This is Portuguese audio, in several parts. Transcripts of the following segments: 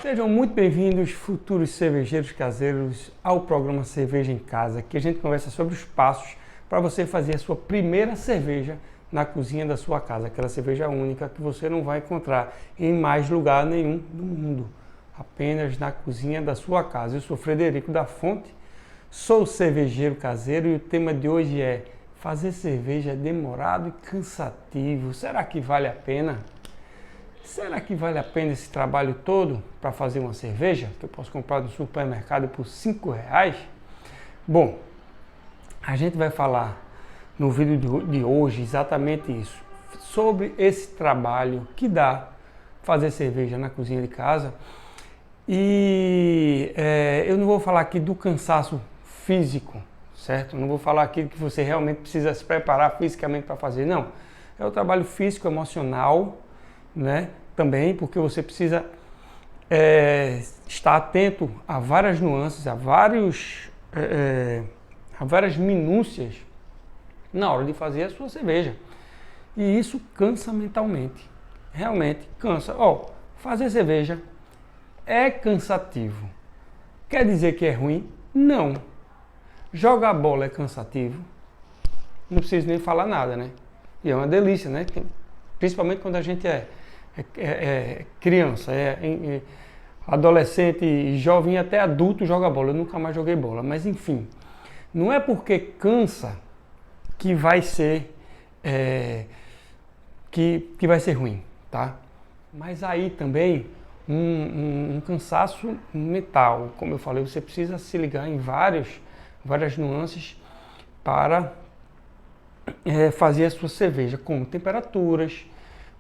Sejam muito bem-vindos, futuros cervejeiros caseiros, ao programa Cerveja em Casa, que a gente conversa sobre os passos para você fazer a sua primeira cerveja na cozinha da sua casa, aquela cerveja única que você não vai encontrar em mais lugar nenhum do mundo, apenas na cozinha da sua casa. Eu sou Frederico da Fonte, sou cervejeiro caseiro e o tema de hoje é: fazer cerveja é demorado e cansativo, será que vale a pena? Será que vale a pena esse trabalho todo para fazer uma cerveja que eu posso comprar no supermercado por R$5? Bom, a gente vai falar no vídeo de hoje exatamente isso, sobre esse trabalho que dá fazer cerveja na cozinha de casa. E eu não vou falar aqui do cansaço físico, certo? Não vou falar aqui que você realmente precisa se preparar fisicamente para fazer, não. É o trabalho físico, emocional, né? Também, porque você precisa estar atento a várias nuances, a várias minúcias na hora de fazer a sua cerveja. E isso cansa mentalmente, realmente cansa. Fazer cerveja é cansativo. Quer dizer que é ruim? Não. Jogar bola é cansativo? Não preciso nem falar nada, né? E é uma delícia, né? Principalmente quando a gente é criança, adolescente e jovem, até adulto joga bola. Eu nunca mais joguei bola, mas enfim, não é porque cansa que vai ser que vai ser ruim, tá? Mas aí também um cansaço mental, como eu falei, você precisa se ligar em várias nuances para fazer a sua cerveja, como temperaturas.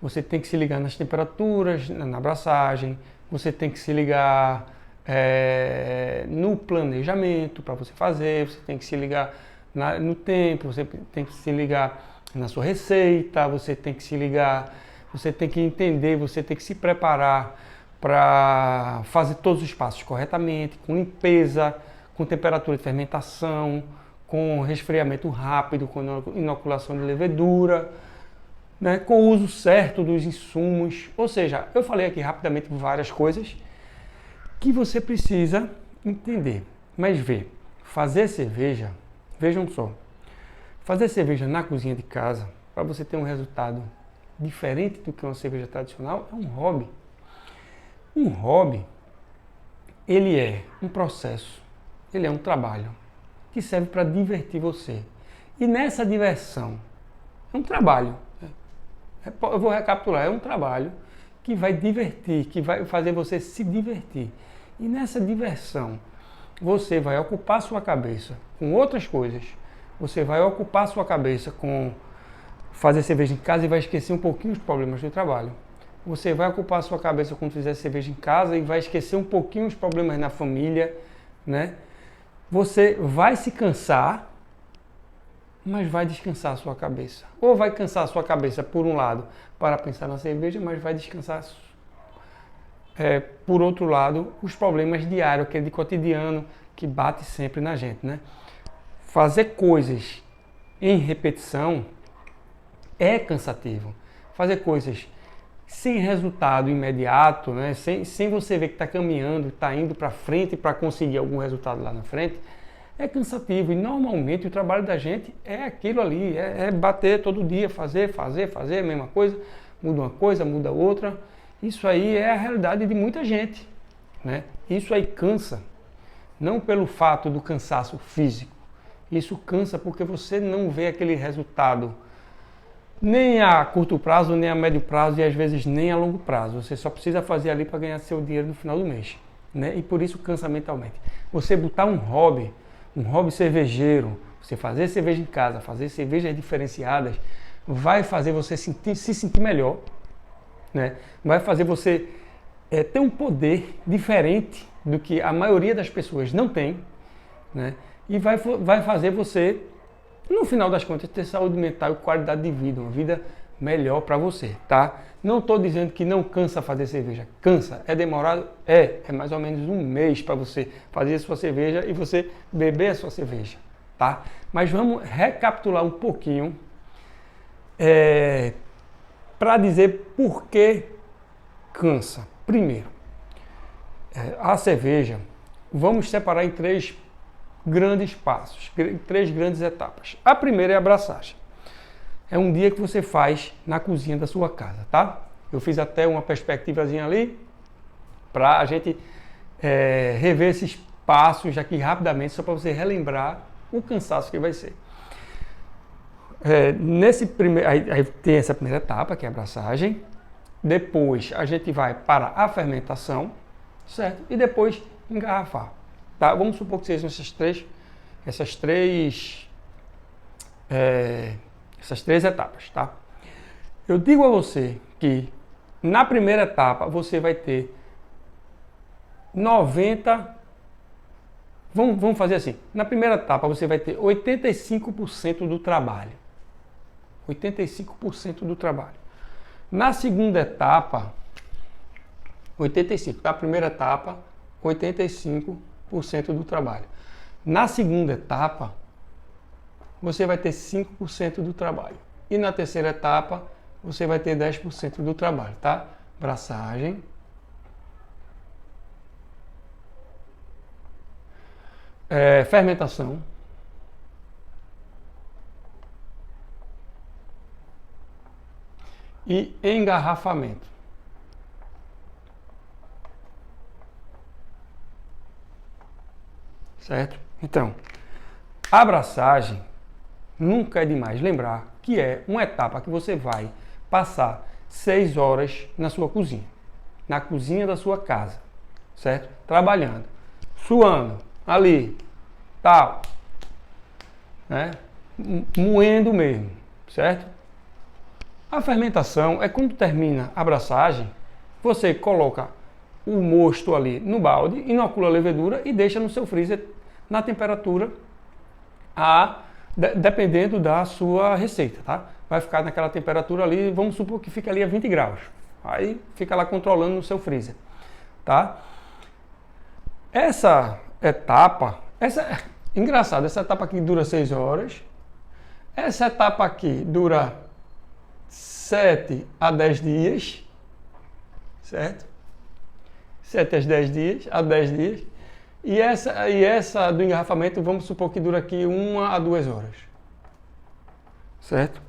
Você tem que se ligar nas temperaturas, na abraçagem, você tem que se ligar no planejamento para você fazer, você tem que se ligar no tempo, você tem que se ligar na sua receita, você tem que se ligar, você tem que entender, você tem que se preparar para fazer todos os passos corretamente, com limpeza, com temperatura de fermentação, com resfriamento rápido, com inoculação de levedura, né, com o uso certo dos insumos. Ou seja, eu falei aqui rapidamente várias coisas que você precisa entender. Mas fazer cerveja, vejam só, fazer cerveja na cozinha de casa, para você ter um resultado diferente do que uma cerveja tradicional, é um hobby. Um hobby, ele é um processo, ele é um trabalho que serve para divertir você. E nessa diversão, é um trabalho. Eu vou recapitular, é um trabalho que vai divertir, que vai fazer você se divertir. E nessa diversão, você vai ocupar sua cabeça com outras coisas. Você vai ocupar sua cabeça com fazer cerveja em casa e vai esquecer um pouquinho os problemas do trabalho. Você vai ocupar sua cabeça quando fizer cerveja em casa e vai esquecer um pouquinho os problemas na família, né? Você vai se cansar, mas vai descansar a sua cabeça. Ou vai cansar a sua cabeça, por um lado, para pensar na cerveja, mas vai descansar, por outro lado, os problemas diários, aquele de cotidiano, que bate sempre na gente, né? Fazer coisas em repetição é cansativo. Fazer coisas sem resultado imediato, né? sem você ver que está caminhando, está indo para frente para conseguir algum resultado lá na frente, é cansativo. E normalmente o trabalho da gente é aquilo ali, é bater todo dia, fazer a mesma coisa, muda uma coisa, muda outra. Isso aí é a realidade de muita gente, né? Isso aí cansa, não pelo fato do cansaço físico, isso cansa porque você não vê aquele resultado nem a curto prazo, nem a médio prazo e às vezes nem a longo prazo. Você só precisa fazer ali para ganhar seu dinheiro no final do mês, né? E por isso cansa mentalmente. Você botar um hobby cervejeiro, você fazer cerveja em casa, fazer cervejas diferenciadas, vai fazer você se sentir melhor, né? Vai fazer você ter um poder diferente do que a maioria das pessoas não tem, né? E vai fazer você, no final das contas, ter saúde mental e qualidade de vida, uma vida melhor para você, tá? Não estou dizendo que não cansa fazer cerveja. Cansa, é demorado? É mais ou menos um mês para você fazer a sua cerveja e você beber a sua cerveja, tá? Mas vamos recapitular um pouquinho para dizer por que cansa. Primeiro, a cerveja, vamos separar em três grandes passos, três grandes etapas. A primeira é a abraçagem. É um dia que você faz na cozinha da sua casa, tá? Eu fiz até uma perspectivazinha ali para a gente rever esses passos aqui rapidamente, só para você relembrar o cansaço que vai ser. Aí tem essa primeira etapa, que é a abraçagem. Depois a gente vai para a fermentação, certo? E depois engarrafar. Tá? Vamos supor que sejam essas três etapas, tá? Eu digo a você que na primeira etapa você vai ter 90. Vamos fazer assim. Na primeira etapa você vai ter 85% do trabalho. 85% do trabalho. Na segunda etapa, 85%. Na primeira etapa, 85% do trabalho. Na segunda etapa, você vai ter 5% do trabalho. E na terceira etapa, você vai ter 10% do trabalho, tá? Braçagem. Fermentação. E engarrafamento. Certo? Então, a abraçagem nunca é demais lembrar que é uma etapa que você vai passar 6 horas na sua cozinha, na cozinha da sua casa, certo? Trabalhando, suando, ali, tal, né? Moendo mesmo, certo? A fermentação é quando termina a abraçagem, você coloca o mosto ali no balde, inocula a levedura e deixa no seu freezer na temperatura dependendo da sua receita, tá? Vai ficar naquela temperatura ali, vamos supor que fica ali a 20 graus. Aí fica lá controlando no seu freezer, tá? Essa etapa, engraçado, essa etapa aqui dura 6 horas. Essa etapa aqui dura 7 a 10 dias, certo? 7 a 10 dias. E essa do engarrafamento, vamos supor que dura aqui 1 a 2 horas. Certo?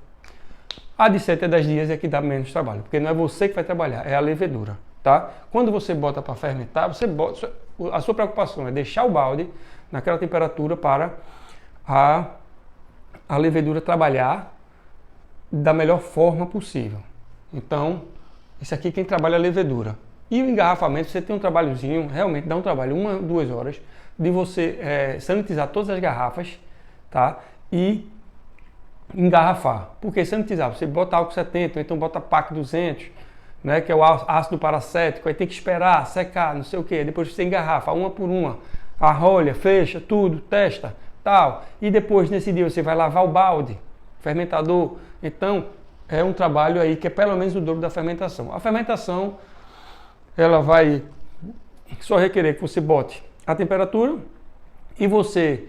A de 7 a 10 dias é que dá menos trabalho, porque não é você que vai trabalhar, é a levedura, tá? Quando você bota para fermentar, a sua preocupação é deixar o balde naquela temperatura para a levedura trabalhar da melhor forma possível. Então, isso aqui quem trabalha é a levedura. E o engarrafamento, você tem um trabalhozinho, realmente dá um trabalho, 1 a 2 horas, de você sanitizar todas as garrafas, tá? E engarrafar. Porque sanitizar, você bota álcool 70, ou então bota PAC 200, né? Que é o ácido paracético, aí tem que esperar, secar, não sei o que, depois você engarrafa uma por uma, arrolha, fecha, tudo, testa, tal. E depois, nesse dia, você vai lavar o balde, fermentador. Então, é um trabalho aí que é pelo menos o dobro da fermentação. A fermentação, ela vai só requerer que você bote a temperatura e você,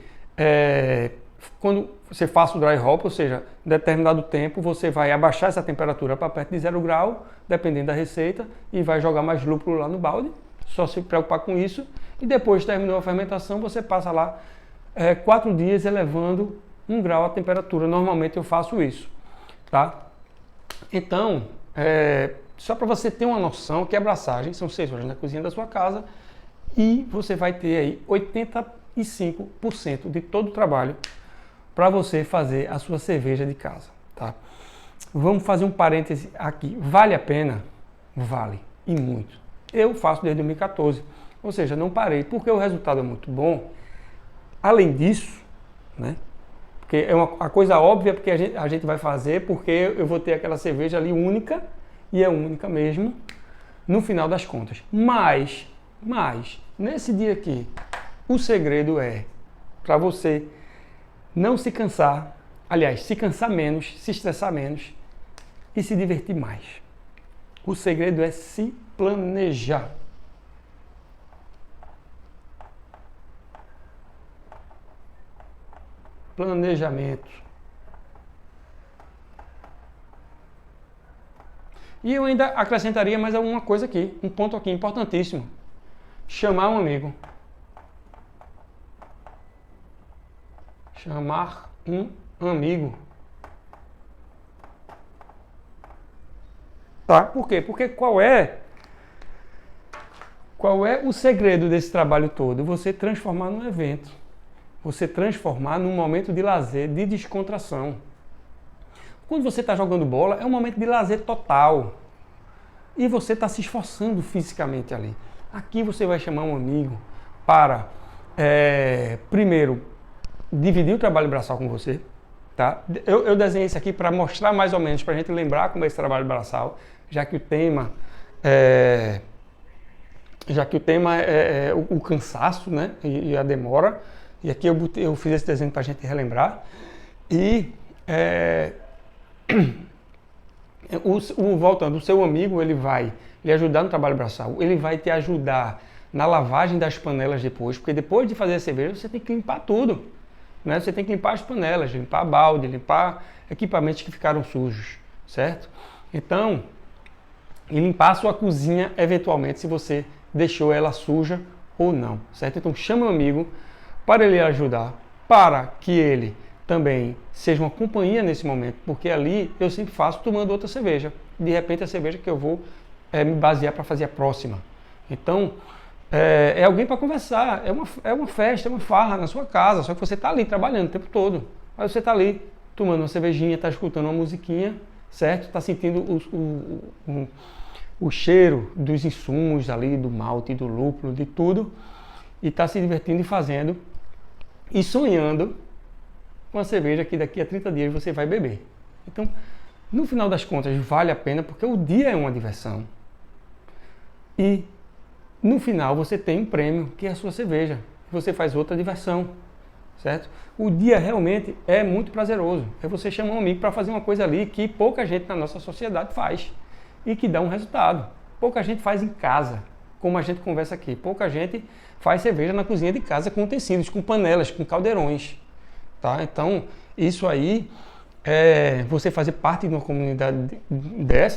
quando você faça o dry hop, ou seja, em determinado tempo, você vai abaixar essa temperatura para perto de 0 grau, dependendo da receita, e vai jogar mais lúpulo lá no balde, só se preocupar com isso. E depois terminou a fermentação, você passa lá 4 dias elevando 1 grau a temperatura. Normalmente eu faço isso, tá? Então, só para você ter uma noção que a abraçagem são 6 horas na cozinha da sua casa e você vai ter aí 85% de todo o trabalho para você fazer a sua cerveja de casa, tá? Vamos fazer um parêntese aqui. Vale a pena? Vale, e muito. Eu faço desde 2014, ou seja, não parei, porque o resultado é muito bom. Além disso, né? Porque é uma coisa óbvia, porque a gente vai fazer, porque eu vou ter aquela cerveja ali única, e é única mesmo, no final das contas. Mas, nesse dia aqui, o segredo é para você não se cansar, aliás, se cansar menos, se estressar menos e se divertir mais. O segredo é se planejar. Planejamento. E eu ainda acrescentaria mais alguma coisa aqui, um ponto aqui importantíssimo. chamar um amigo. Chamar um amigo. Tá? Por quê? Porque qual é o segredo desse trabalho todo? Você transformar num evento. Você transformar num momento de lazer, de descontração. Quando você está jogando bola, é um momento de lazer total. E você está se esforçando fisicamente ali. Aqui você vai chamar um amigo para, primeiro, dividir o trabalho braçal com você. Tá? Eu desenhei isso aqui para mostrar mais ou menos, para a gente lembrar como é esse trabalho braçal, já que o tema é o cansaço, né? E a demora. E aqui eu fiz esse desenho para a gente relembrar. E voltando, o seu amigo, ele vai lhe ajudar no trabalho braçal, ele vai te ajudar na lavagem das panelas depois, porque depois de fazer a cerveja você tem que limpar tudo, né? Você tem que limpar as panelas, limpar balde, limpar equipamentos que ficaram sujos, certo? Então, e limpar a sua cozinha eventualmente se você deixou ela suja ou não, certo? Então chama um amigo para ele ajudar, para que ele também seja uma companhia nesse momento, porque ali eu sempre faço tomando outra cerveja. De repente a cerveja que eu vou me basear para fazer a próxima. Então, é alguém para conversar, é uma festa, é uma farra na sua casa, só que você está ali trabalhando o tempo todo. Aí você está ali tomando uma cervejinha, está escutando uma musiquinha, certo? Está sentindo o cheiro dos insumos ali, do malte, do lúpulo, de tudo, e está se divertindo e fazendo, e sonhando com a cerveja que daqui a 30 dias você vai beber. Então, no final das contas, vale a pena porque o dia é uma diversão. E no final você tem um prêmio, que é a sua cerveja. Você faz outra diversão, certo? O dia realmente é muito prazeroso. É você chamar um amigo para fazer uma coisa ali que pouca gente na nossa sociedade faz e que dá um resultado. Pouca gente faz em casa, como a gente conversa aqui. Pouca gente faz cerveja na cozinha de casa com utensílios, com panelas, com caldeirões. Tá? Então, isso aí, você fazer parte de uma comunidade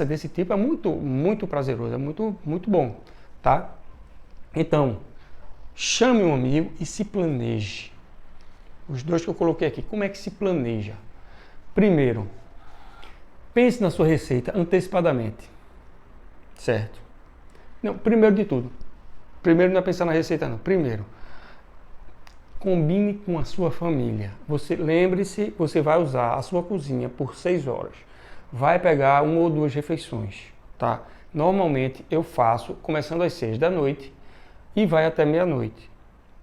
desse tipo, é muito, muito prazeroso, é muito, muito bom. Tá? Então, chame um amigo e se planeje. Os dois que eu coloquei aqui, como é que se planeja? Primeiro, pense na sua receita antecipadamente. Certo? Não, primeiro de tudo. Primeiro não é pensar na receita, não. Primeiro, combine com a sua família. Lembre-se, você vai usar a sua cozinha por 6 horas. Vai pegar 1 ou 2 refeições, tá? Normalmente eu faço começando às 6 da noite e vai até meia-noite,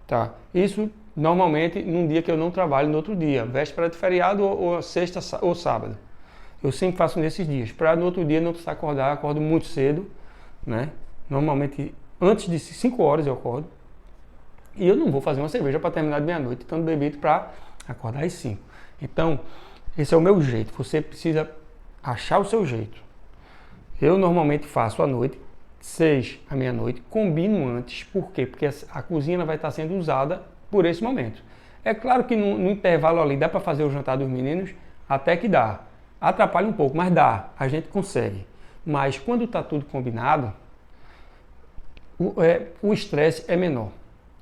tá? Isso normalmente num dia que eu não trabalho no outro dia, véspera de feriado ou sexta ou sábado. Eu sempre faço nesses dias, para no outro dia não precisar acordar, acordo muito cedo, né? Normalmente antes de 5 horas eu acordo. E eu não vou fazer uma cerveja para terminar de meia-noite, tanto bebido para acordar às 5. Então, esse é o meu jeito. Você precisa achar o seu jeito. Eu normalmente faço à noite, 6 à meia-noite, combino antes. Por quê? Porque a cozinha vai estar sendo usada por esse momento. É claro que no intervalo ali dá para fazer o jantar dos meninos, até que dá. Atrapalha um pouco, mas dá. A gente consegue. Mas quando está tudo combinado, o estresse é menor.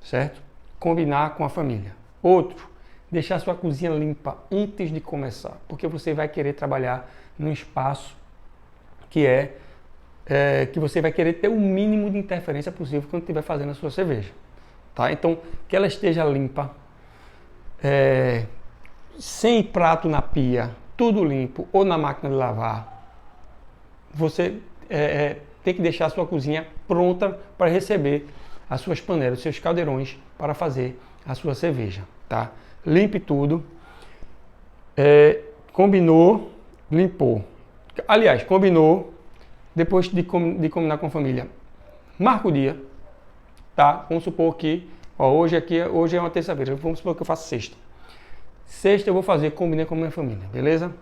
Certo? Combinar com a família. Outro, deixar sua cozinha limpa antes de começar, porque você vai querer trabalhar num espaço que que você vai querer ter o mínimo de interferência possível quando estiver fazendo a sua cerveja. Tá? Então, que ela esteja limpa, sem prato na pia, tudo limpo, ou na máquina de lavar. Você tem que deixar a sua cozinha pronta para receber as suas panelas, os seus caldeirões para fazer a sua cerveja, tá? Limpe tudo. Combinou, limpou. Aliás, combinou, depois de combinar com a família, marca o dia, tá? Vamos supor que, hoje é uma terça-feira, vamos supor que eu faço sexta. Sexta eu vou fazer, combinei com a minha família, beleza?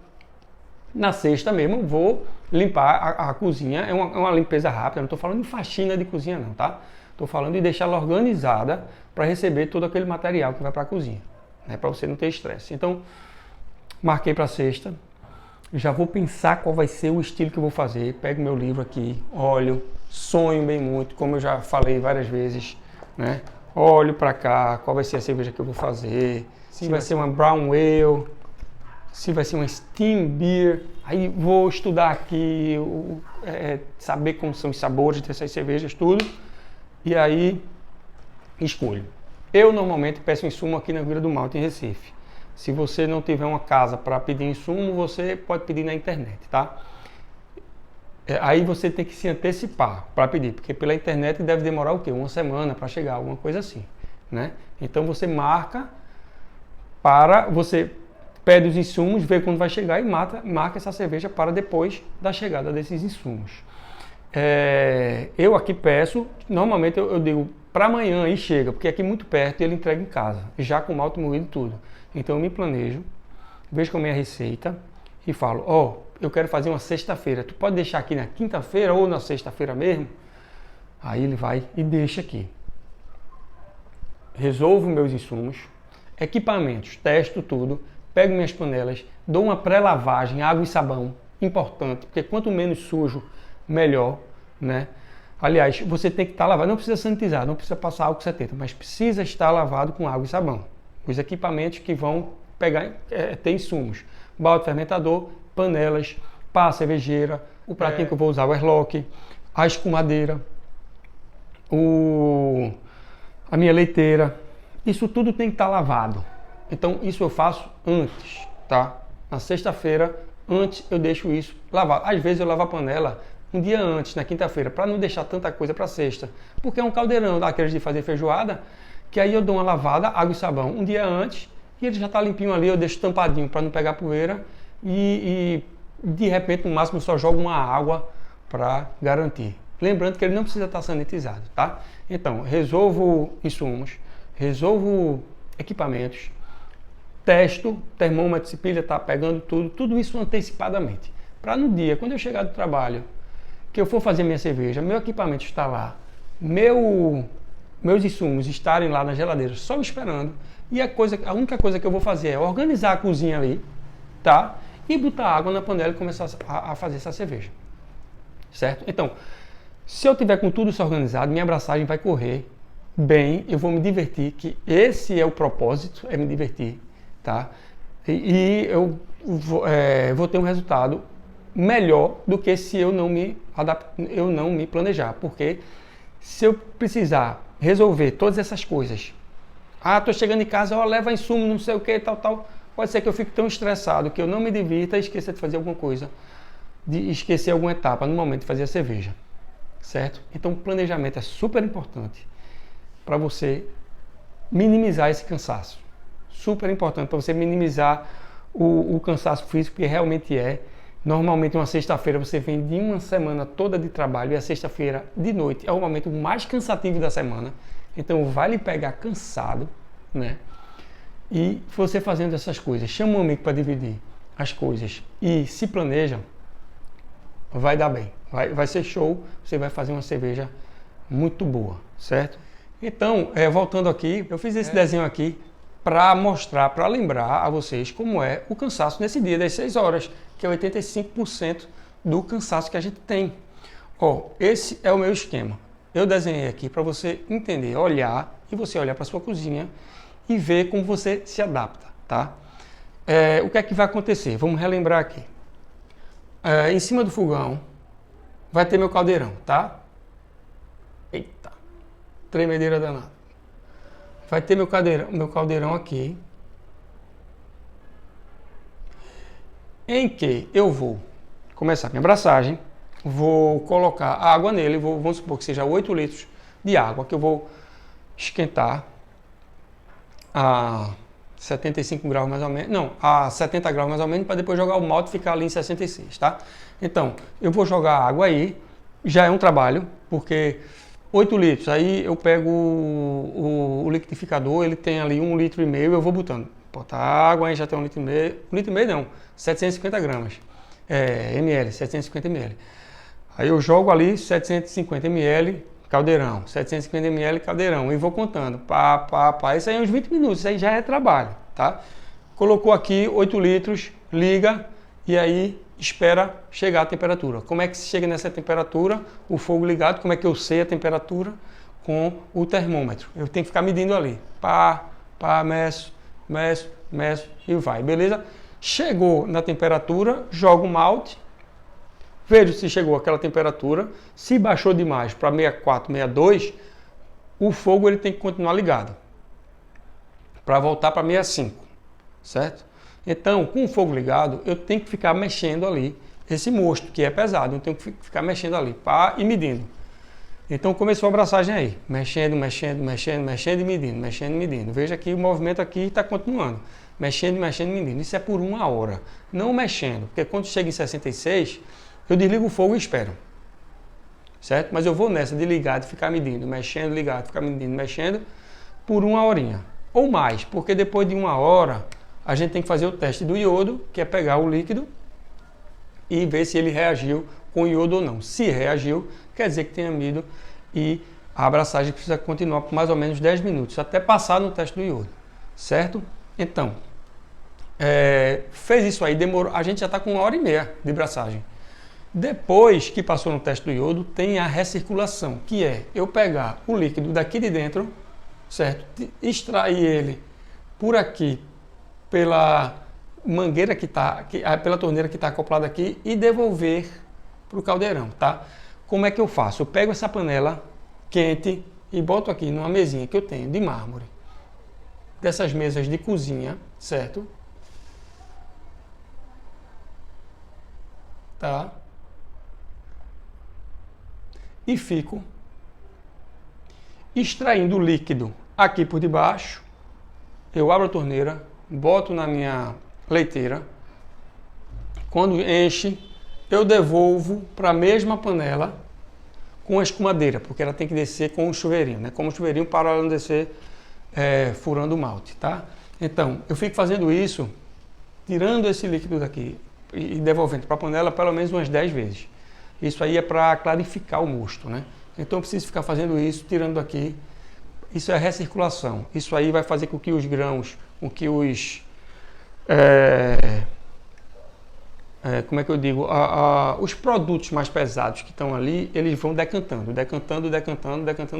Na sexta mesmo, vou limpar a cozinha, é uma limpeza rápida, não estou falando de faxina de cozinha não, tá? Estou falando de deixar ela organizada para receber todo aquele material que vai para a cozinha, né? Para você não ter estresse. Então, marquei para sexta, já vou pensar qual vai ser o estilo que eu vou fazer, pego meu livro aqui, olho, sonho bem muito, como eu já falei várias vezes, né? Olho para cá, qual vai ser a cerveja que eu vou fazer, se vai ser uma Brown Ale, se vai ser uma Steam Beer. Aí vou estudar aqui, saber como são os sabores dessas cervejas, tudo. E aí escolho. Eu normalmente peço insumo aqui na Vila do Malte, em Recife. Se você não tiver uma casa para pedir insumo, você pode pedir na internet, tá? Aí você tem que se antecipar para pedir, porque pela internet deve demorar o quê? Uma semana para chegar, alguma coisa assim, né? Então você você pede os insumos, vê quando vai chegar e marca essa cerveja para depois da chegada desses insumos. Eu aqui peço, normalmente eu digo para amanhã e chega, porque aqui muito perto e ele entrega em casa, já com malte moído e tudo. Então eu me planejo, vejo com a minha receita e falo, eu quero fazer uma sexta-feira, tu pode deixar aqui na quinta-feira ou na sexta-feira mesmo? Aí ele vai e deixa aqui. Resolvo meus insumos, equipamentos, testo tudo, pego minhas panelas, dou uma pré-lavagem, água e sabão, importante, porque quanto menos sujo, melhor, né? Aliás, você tem que estar lavado, não precisa sanitizar, não precisa passar álcool 70, mas precisa estar lavado com água e sabão. Os equipamentos que vão pegar, ter insumos, balde fermentador, panelas, pá cervejeira, o pratinho que eu vou usar, o airlock, a escumadeira, a minha leiteira, isso tudo tem que estar lavado. Então isso eu faço antes, tá? Na sexta-feira, antes eu deixo isso lavado. Às vezes eu lavo a panela um dia antes, na quinta-feira, para não deixar tanta coisa para sexta, porque é um caldeirão daqueles de fazer feijoada, que aí eu dou uma lavada, água e sabão, um dia antes, e ele já está limpinho ali, eu deixo tampadinho para não pegar poeira, e de repente, no máximo, só jogo uma água para garantir. Lembrando que ele não precisa estar sanitizado, tá? Então, resolvo insumos, resolvo equipamentos, testo, termômetro, se pilha está pegando tudo isso antecipadamente. Para no dia, quando eu chegar do trabalho, que eu for fazer minha cerveja, meu equipamento está lá, meus insumos estarem lá na geladeira só me esperando, e a única coisa que eu vou fazer é organizar a cozinha ali, tá? E botar água na panela e começar a fazer essa cerveja, certo? Então, se eu tiver com tudo isso organizado, minha abraçagem vai correr bem, eu vou me divertir, que esse é o propósito, é me divertir, tá? E eu vou ter um resultado melhor do que se eu não me planejar, porque se eu precisar resolver todas essas coisas, tô chegando em casa, leva insumo, não sei o que, tal, pode ser que eu fique tão estressado que eu não me divirta e esqueça de fazer alguma coisa, de esquecer alguma etapa no momento de fazer a cerveja, certo? Então o planejamento é super importante para você minimizar esse cansaço, super importante para você minimizar o cansaço físico, que realmente é. Normalmente uma sexta-feira você vem de uma semana toda de trabalho e a sexta-feira de noite é o momento mais cansativo da semana. Então vai lhe pegar cansado, né? E você fazendo essas coisas, chama um amigo para dividir as coisas e se planeja, vai dar bem. Vai ser show, você vai fazer uma cerveja muito boa, certo? Então, voltando aqui, eu fiz esse desenho aqui para mostrar, para lembrar a vocês como é o cansaço nesse dia das 6 horas, que é 85% do cansaço que a gente tem. Esse é o meu esquema. Eu desenhei aqui para você entender, olhar, e você olhar para sua cozinha e ver como você se adapta, tá? O que é que vai acontecer? Vamos relembrar aqui. Em cima do fogão vai ter meu caldeirão, tá? Eita, tremedeira danada. Vai ter meu caldeirão aqui, em que eu vou começar minha abraçagem, vou colocar água nele, vamos supor que seja 8 litros de água, que eu vou esquentar a 75 graus mais ou menos, não, a 70 graus mais ou menos, para depois jogar o malte e ficar ali em 66, tá? Então, eu vou jogar a água aí, já é um trabalho, porque 8 litros, aí eu pego o liquidificador, ele tem ali 1,5 litro, eu vou botando. Bota água, aí já tem 1,5 litro, 1,5 litro não, 750 gramas, ml, 750 ml. Aí eu jogo ali 750 ml, caldeirão, 750 ml, caldeirão, e vou contando, isso aí é uns 20 minutos, isso aí já é trabalho, tá? Colocou aqui 8 litros, liga, e aí espera chegar a temperatura. Como é que se chega nessa temperatura? O fogo ligado, como é que eu sei a temperatura? com o termômetro. Eu tenho que ficar medindo ali. Pá, meço e vai, beleza? Chegou na temperatura, jogo o malte, vejo se chegou àquela temperatura. Se baixou demais para 64, 62, o fogo ele tem que continuar ligado para voltar para 65, certo? Então, com o fogo ligado, eu tenho que ficar mexendo ali esse mosto, que é pesado. Eu tenho que ficar mexendo ali e medindo. Então, começou a abraçagem aí. Mexendo e medindo. Veja que o movimento aqui está continuando. Mexendo e medindo. Isso é por 1 hora. Não mexendo, porque quando chega em 66, eu desligo o fogo e espero. Certo? Mas eu vou nessa de ligar, de ficar medindo, mexendo, ligado, ficar medindo, mexendo, por 1 horinha. Ou mais, porque depois de 1 hora, a gente tem que fazer o teste do iodo, que é pegar o líquido e ver se ele reagiu com o iodo ou não. Se reagiu, quer dizer que tem amido e a abraçagem precisa continuar por mais ou menos 10 minutos, até passar no teste do iodo, certo? Então, fez isso aí, demorou, a gente já está com 1h30 de abraçagem. Depois que passou no teste do iodo, tem a recirculação, que é eu pegar o líquido daqui de dentro, certo? Extrair ele por aqui, pela mangueira pela torneira que está acoplada aqui e devolver para o caldeirão, tá? Como é que eu faço? Eu pego essa panela quente e boto aqui numa mesinha que eu tenho de mármore, dessas mesas de cozinha, certo? Tá? E fico extraindo o líquido aqui por debaixo. Eu abro a torneira, boto na minha leiteira. Quando enche, eu devolvo para a mesma panela com a escumadeira, porque ela tem que descer com o chuveirinho, né? Como o chuveirinho para ela não descer furando o malte, tá? Então, eu fico fazendo isso, tirando esse líquido daqui e devolvendo para a panela pelo menos umas 10 vezes. Isso aí é para clarificar o mosto, né? Então eu preciso ficar fazendo isso, tirando daqui. Isso é recirculação. Isso aí vai fazer com que os grãos, com que os... como é que eu digo? Os produtos mais pesados que estão ali, eles vão decantando,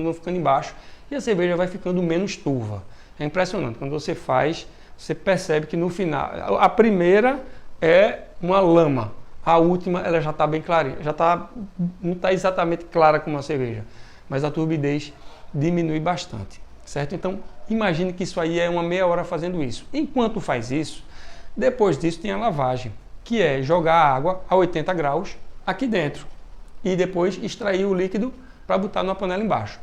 vão ficando embaixo e a cerveja vai ficando menos turva. É impressionante. Quando você faz, você percebe que no final... A primeira é uma lama. A última, ela já está bem clarinha. Não está exatamente clara como a cerveja, mas a turbidez diminui bastante, certo? Então, imagine que isso aí é uma meia hora fazendo isso. Enquanto faz isso, depois disso tem a lavagem, que é jogar a água a 80 graus aqui dentro e depois extrair o líquido para botar numa panela embaixo.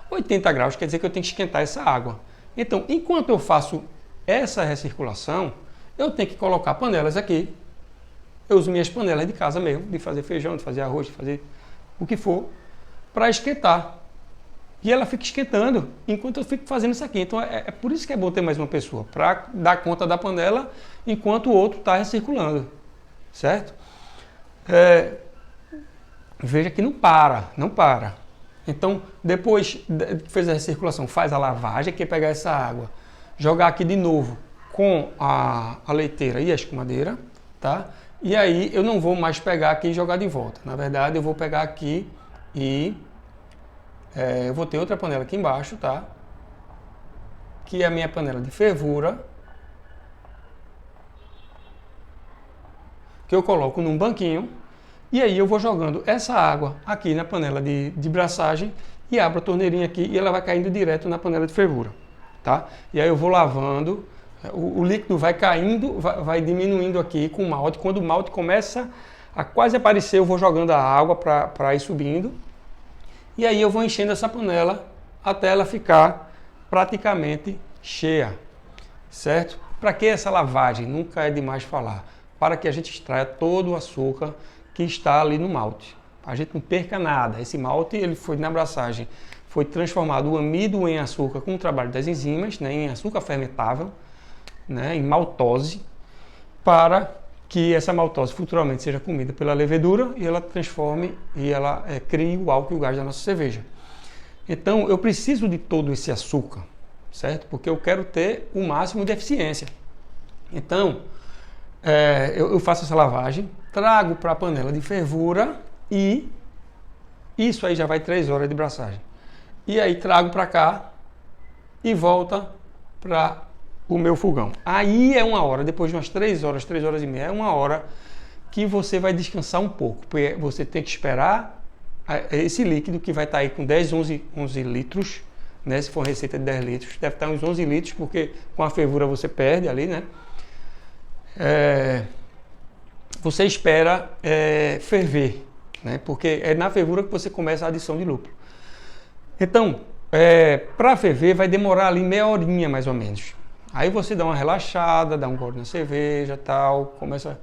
80 graus quer dizer que eu tenho que esquentar essa água. Então, enquanto eu faço essa recirculação, eu tenho que colocar panelas aqui. Eu uso minhas panelas de casa mesmo, de fazer feijão, de fazer arroz, de fazer o que for, para esquentar. E ela fica esquentando enquanto eu fico fazendo isso aqui. Então é por isso que é bom ter mais uma pessoa, para dar conta da panela enquanto o outro está recirculando, certo? Veja que não para. Então, depois que fez a recirculação, faz a lavagem, que é pegar essa água, jogar aqui de novo com a leiteira e a escumadeira, tá? E aí eu não vou mais pegar aqui e jogar de volta. Na verdade, eu vou pegar aqui e eu vou ter outra panela aqui embaixo, tá? Que é a minha panela de fervura, que eu coloco num banquinho. E aí eu vou jogando essa água aqui na panela de braçagem e abro a torneirinha aqui e ela vai caindo direto na panela de fervura, tá? E aí eu vou lavando, o líquido vai caindo, vai diminuindo aqui com o malte. Quando o malte começa a quase aparecer, eu vou jogando a água para ir subindo. E aí eu vou enchendo essa panela até ela ficar praticamente cheia, certo? Para que essa lavagem? Nunca é demais falar. Para que a gente extraia todo o açúcar que está ali no malte. A gente não perca nada. Esse malte, ele foi na abraçagem, foi transformado o amido em açúcar com o trabalho das enzimas, né, em açúcar fermentável, né, em maltose, para que essa maltose futuramente seja comida pela levedura e ela transforme e ela crie o álcool e o gás da nossa cerveja. Então, eu preciso de todo esse açúcar, certo? Porque eu quero ter o máximo de eficiência. Então, eu faço essa lavagem, trago para a panela de fervura e isso aí já vai 3 horas de braçagem. e aí trago para cá e volta para o meu fogão. Aí é uma hora, depois de umas 3 horas e meia, é uma hora que você vai descansar um pouco, porque você tem que esperar esse líquido que vai estar aí com 10, 11 litros, né? Se for receita de 10 litros, deve estar uns 11 litros, porque com a fervura você perde ali, né? Você espera ferver, né? Porque é na fervura que você começa a adição de lúpulo. Então, para ferver vai demorar ali meia horinha mais ou menos. Aí você dá uma relaxada, dá um gole na cerveja, tal, começa,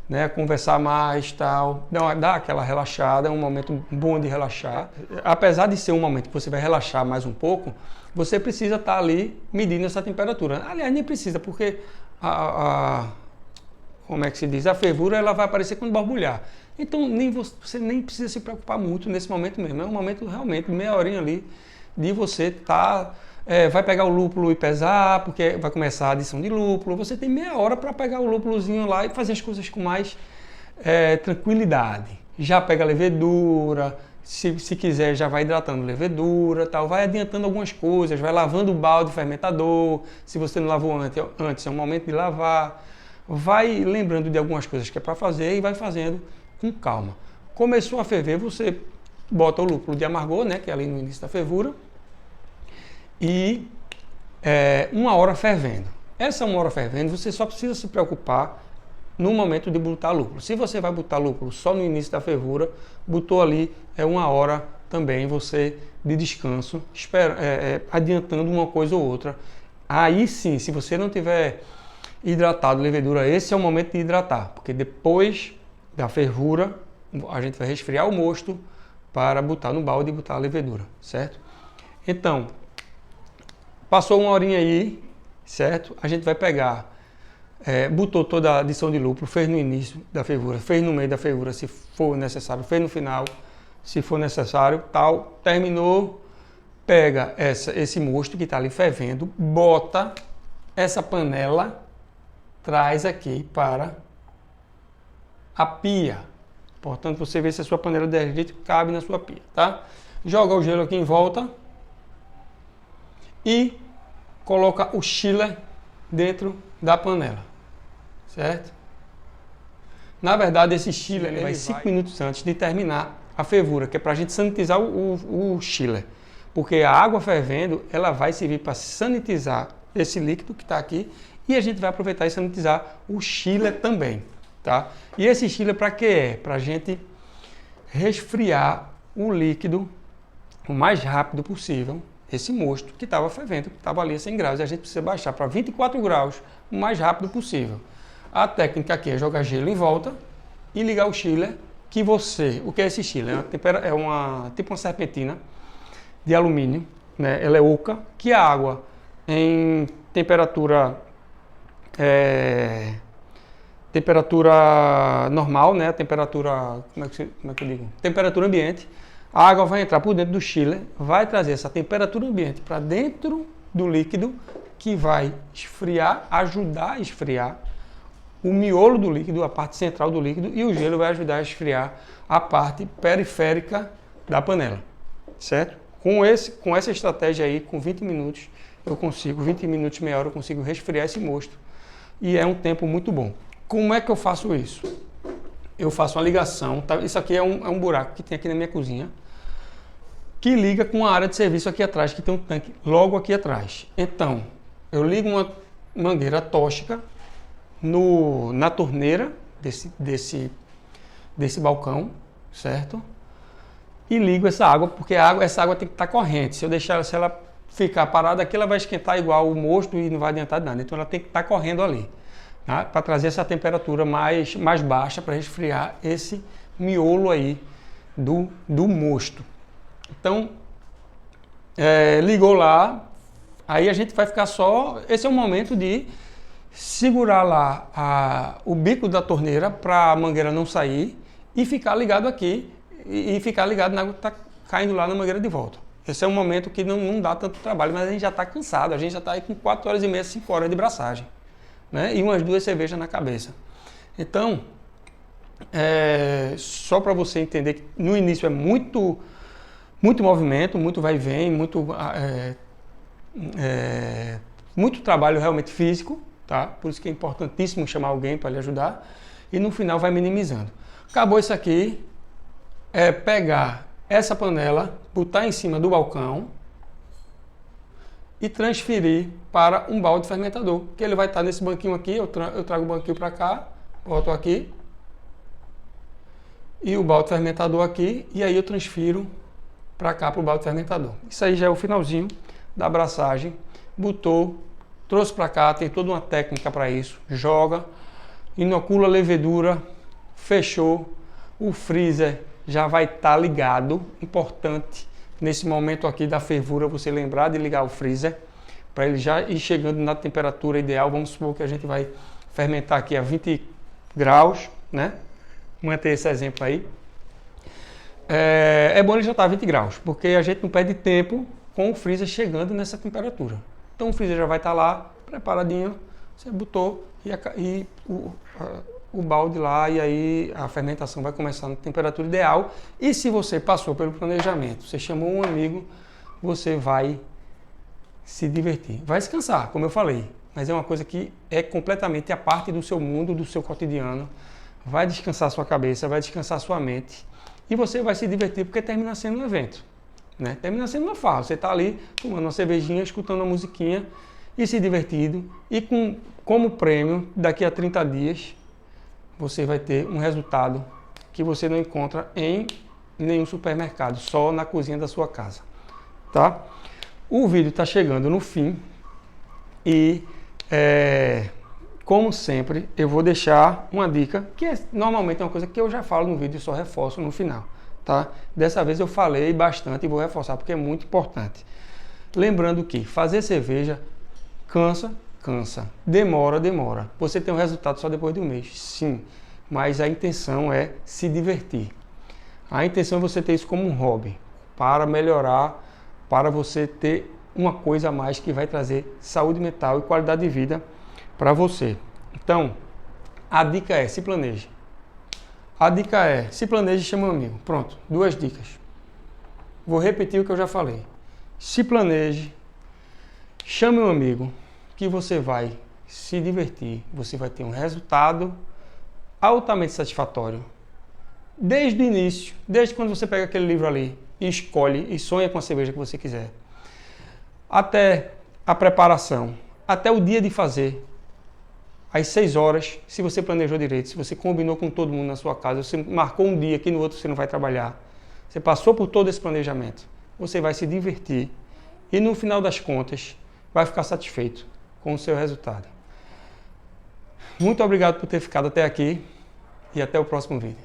né, a conversar mais, tal, dá aquela relaxada, é um momento bom de relaxar. Apesar de ser um momento que você vai relaxar mais um pouco, você precisa estar ali medindo essa temperatura. Aliás, nem precisa, porque como é que se diz? A fervura ela vai aparecer quando borbulhar. Então você nem precisa se preocupar muito nesse momento mesmo. É um momento realmente, meia horinha ali, de você estar... vai pegar o lúpulo e pesar, porque vai começar a adição de lúpulo. Você tem meia hora para pegar o lúpulozinho lá e fazer as coisas com mais tranquilidade. Já pega a levedura, se quiser já vai hidratando a levedura, tal, vai adiantando algumas coisas, vai lavando o balde fermentador. Se você não lavou antes é um momento de lavar. Vai lembrando de algumas coisas que é para fazer e vai fazendo com calma. Começou a ferver, você bota o lúpulo de amargor, né, que é ali no início da fervura, e uma hora fervendo. Essa uma hora fervendo, você só precisa se preocupar no momento de botar lúpulo. Se você vai botar lúpulo só no início da fervura, botou ali uma hora também você de descanso, adiantando uma coisa ou outra. Aí sim, se você não tiver hidratado a levedura, esse é o momento de hidratar, porque depois da fervura a gente vai resfriar o mosto para botar no balde e botar a levedura, certo? Então, passou uma horinha aí, certo? A gente vai pegar, botou toda a adição de lúpulo, fez no início da fervura, fez no meio da fervura, se for necessário, fez no final, se for necessário, tal, terminou, pega esse mosto que está ali fervendo, bota essa panela, traz aqui para a pia. Portanto, você vê se a sua panela de 10 litros cabe na sua pia, tá? Joga o gelo aqui em volta e coloca o chiller dentro da panela, certo? Na verdade, esse chiller ele vai 5 minutos antes de terminar a fervura, que é para a gente sanitizar o chiller. Porque a água fervendo, ela vai servir para sanitizar esse líquido que está aqui e a gente vai aproveitar e sanitizar o chiller também, tá? E esse chiller para quê? É para a gente resfriar o líquido o mais rápido possível, esse mosto que estava fervendo, que estava ali a 100 graus, e a gente precisa baixar para 24 graus o mais rápido possível. A técnica aqui é jogar gelo em volta e ligar o chiller, o que é esse chiller? Tipo uma serpentina de alumínio, né? Ela é oca, que a água em temperatura normal, né? Como é que eu digo? Temperatura ambiente. A água vai entrar por dentro do chiller, vai trazer essa temperatura ambiente para dentro do líquido, que vai esfriar, ajudar a esfriar o miolo do líquido, a parte central do líquido, e o gelo vai ajudar a esfriar a parte periférica da panela, certo? Com essa estratégia aí, com 20 minutos, 20 minutos, meia hora, eu consigo resfriar esse mosto, e é um tempo muito bom. Como é que eu faço isso? Eu faço uma ligação, tá? Isso aqui é um buraco que tem aqui na minha cozinha, que liga com a área de serviço aqui atrás, que tem um tanque logo aqui atrás. Então, eu ligo uma mangueira tóxica na torneira desse balcão, certo? E ligo essa água, porque essa água tem que estar corrente. Se ela ficar parada aqui, ela vai esquentar igual o mosto e não vai adiantar nada. Então ela tem que estar correndo ali, tá? Para trazer essa temperatura mais baixa para resfriar esse miolo aí do mosto. Então, ligou lá, aí a gente vai ficar só... Esse é o momento de segurar lá o bico da torneira para a mangueira não sair e ficar ligado aqui e ficar ligado na água que está caindo lá na mangueira de volta. Esse é um momento que não dá tanto trabalho, mas a gente já está cansado, a gente já está aí com 4 horas e meia, 5 horas de braçagem, né? E umas 2 cervejas na cabeça. Então, só para você entender que no início é muito Muito movimento, muito vai e vem, muito trabalho realmente físico, tá? Por isso que é importantíssimo chamar alguém para lhe ajudar. E no final vai minimizando. Acabou isso aqui, é pegar essa panela, botar em cima do balcão e transferir para um balde fermentador, que ele vai estar nesse banquinho aqui, eu trago o banquinho para cá, boto aqui, e o balde fermentador aqui, e aí eu transfiro para cá para o balde fermentador. Isso aí já é o finalzinho da abraçagem. Botou, trouxe para cá, tem toda uma técnica para isso, joga, inocula a levedura, fechou, o freezer já vai estar ligado, importante nesse momento aqui da fervura você lembrar de ligar o freezer, para ele já ir chegando na temperatura ideal. Vamos supor que a gente vai fermentar aqui a 20 graus, né? Manter esse exemplo aí. É bom ele já estar a 20 graus, porque a gente não perde tempo com o freezer chegando nessa temperatura. Então o freezer já vai estar lá, preparadinho, você botou e o balde lá, e aí a fermentação vai começar na temperatura ideal. E se você passou pelo planejamento, você chamou um amigo, você vai se divertir. Vai descansar, como eu falei, mas é uma coisa que é completamente a parte do seu mundo, do seu cotidiano. Vai descansar sua cabeça, vai descansar sua mente e você vai se divertir, porque termina sendo um evento, né? Termina sendo uma farra. Você está ali tomando uma cervejinha, escutando uma musiquinha e se divertindo, e como prêmio, daqui a 30 dias, você vai ter um resultado que você não encontra em nenhum supermercado, só na cozinha da sua casa, tá? O vídeo está chegando no fim e, como sempre, eu vou deixar uma dica, que normalmente é uma coisa que eu já falo no vídeo e só reforço no final, tá? Dessa vez eu falei bastante e vou reforçar porque é muito importante. Lembrando que fazer cerveja cansa, demora. Você tem um resultado só depois de um mês, sim, mas a intenção é se divertir. A intenção é você ter isso como um hobby, para melhorar, para você ter uma coisa a mais que vai trazer saúde mental e qualidade de vida para você. Então, a dica é: se planeje. A dica é: se planeje e chame um amigo. Pronto, 2 dicas. Vou repetir o que eu já falei. Se planeje, chame um amigo, que você vai se divertir, você vai ter um resultado altamente satisfatório. Desde o início, desde quando você pega aquele livro ali e escolhe e sonha com a cerveja que você quiser, até a preparação, até o dia de fazer, às 6 horas, se você planejou direito, se você combinou com todo mundo na sua casa, você marcou um dia que no outro você não vai trabalhar, você passou por todo esse planejamento, você vai se divertir e no final das contas vai ficar satisfeito com o seu resultado. Muito obrigado por ter ficado até aqui e até o próximo vídeo.